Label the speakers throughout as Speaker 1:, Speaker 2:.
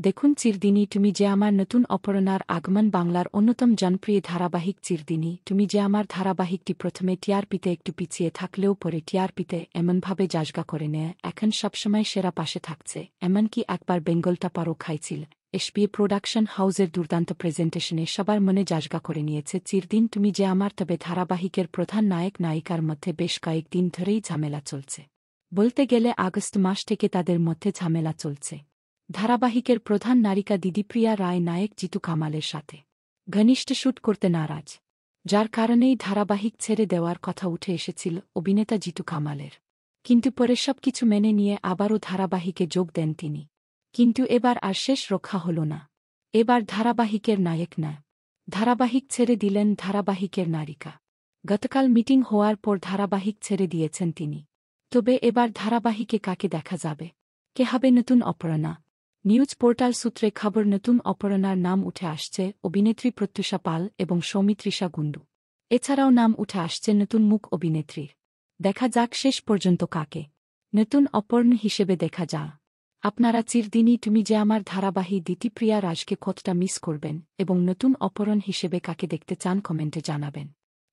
Speaker 1: দেখুন চিরদিনী তুমি যে আমার নতুন অপরণার আগমন বাংলার অন্যতম জনপ্রিয় ধারাবাহিক চিরদিনী তুমি যে আমার ধারাবাহিকটি প্রথমে টিআরপিতে একটু পিছিয়ে থাকলেও পরে টিআরপিতে এমনভাবে জায়গা করে নেয় এখন সবসময় সেরা পাশে থাকছে এমনকি একবার বেঙ্গলটা পারও খাইছিল এসপিএ প্রোডাকশন হাউসের দুর্দান্ত প্রেজেন্টেশনে সবার মনে জায়গা করে নিয়েছে চিরদিন তুমি যে আমার তবে ধারাবাহিকের প্রধান নায়ক নায়িকার মধ্যে বেশ কয়েকদিন ধরেই ঝামেলা চলছে বলতে গেলে আগস্ট মাস থেকে তাদের মধ্যে ঝামেলা চলছে ধারাবাহিকের প্রধান নায়িকা দিদিপ্রিয়া রায় নায়ক জিতু কামালের সাথে ঘনিষ্ঠ শুট করতে নারাজ যার কারণেই ধারাবাহিক ছেড়ে দেওয়ার কথা উঠে এসেছিল অভিনেতা জিতু কামালের কিন্তু পরে সবকিছু মেনে নিয়ে আবারও ধারাবাহিকে যোগ দেন তিনি কিন্তু এবার আর শেষ রক্ষা হল না এবার ধারাবাহিকের নায়ক না ধারাবাহিক ছেড়ে দিলেন ধারাবাহিকের নায়িকা গতকাল মিটিং হওয়ার পর ধারাবাহিক ছেড়ে দিয়েছেন তিনি তবে এবার ধারাবাহিকে কাকে দেখা যাবে কে হবে নতুন অপর্ণা নিউজ পোর্টাল সূত্রে খবর নতুন অপর্ণার নাম উঠে আসছে অভিনেত্রী প্রত্যুষা পাল এবং সৌমিত্রিষা গুন্ডু এছাড়াও নাম উঠে আসছে নতুন মুখ অভিনেত্রীর দেখা যাক শেষ পর্যন্ত কাকে নতুন অপর্ণ হিসেবে দেখা যা আপনারা চিরদিনই তুমি যে আমার ধারাবাহিক দিদিপ্রিয়া রাজকে কতটা মিস করবেন এবং নতুন অপহরণ হিসেবে কাকে দেখতে চান কমেন্টে জানাবেন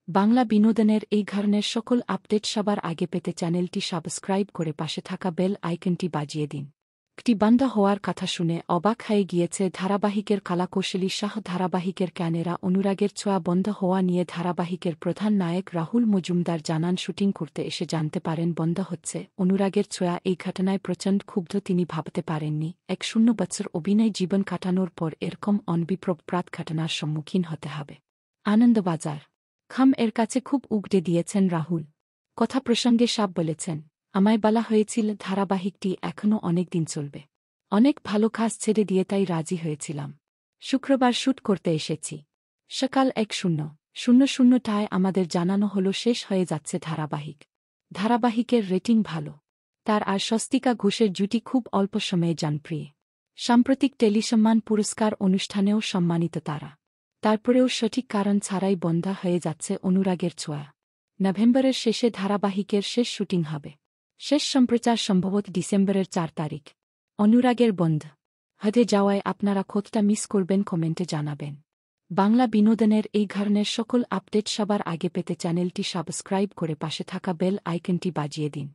Speaker 1: বাংলা বিনোদনের এই ধরনের সকল আপডেট সবার আগে পেতে চ্যানেলটি সাবস্ক্রাইব করে পাশে থাকা বেল আইকনটি বাজিয়ে দিন একটি বন্ধ হওয়ার কথা শুনে অবাক হয়ে গিয়েছে ধারাবাহিকের কলাকৌশলী শাহ ধারাবাহিকের ক্যানেরা অনুরাগের ছোঁয়া বন্ধ হওয়া নিয়ে ধারাবাহিকের প্রধান নায়ক রাহুল মজুমদার জানান শুটিং করতে এসে জানতে পারেন বন্ধ হচ্ছে অনুরাগের ছোঁয়া এই ঘটনায় প্রচণ্ড ক্ষুব্ধ তিনি ভাবতে পারেননি ১০ বছর অভিনয় জীবন কাটানোর পর এরকম অনভিপ্রপ্রাত ঘটনার সম্মুখীন হতে হবে আনন্দবাজার এর কাছে খুব উগড়ে দিয়েছেন রাহুল কথা প্রসঙ্গে সাপ বলেছেন আমায় বলা হয়েছিল ধারাবাহিকটি এখনও অনেক দিন চলবে অনেক ভালো কাজ ছেড়ে দিয়ে তাই রাজি হয়েছিলাম শুক্রবার শুট করতে এসেছি সকাল ১:০০টায় আমাদের জানানো হলো শেষ হয়ে যাচ্ছে ধারাবাহিকের রেটিং ভালো তার আর স্বস্তিকা ঘোষের জুটি খুব অল্প সময়ে জনপ্রিয় সাম্প্রতিক টেলিসম্মান পুরস্কার অনুষ্ঠানেও সম্মানিত তারা তারপরেও সঠিক কারণ ছাড়াই বন্ধ হয়ে যাচ্ছে অনুরাগের ছোঁয়া নভেম্বরের শেষে ধারাবাহিকের শেষ শুটিং হবে শেষ সম্প্রচার সম্ভবত ডিসেম্বরের ৪ তারিখ অনুরাগের বন্ধ হতে যাওয়ায় আপনারা কতটা মিস করবেন কমেন্টে জানাবেন বাংলা বিনোদনের এই ধরনের সকল আপডেট সবার আগে পেতে চ্যানেলটি সাবস্ক্রাইব করে পাশে থাকা বেল আইকনটি বাজিয়ে দিন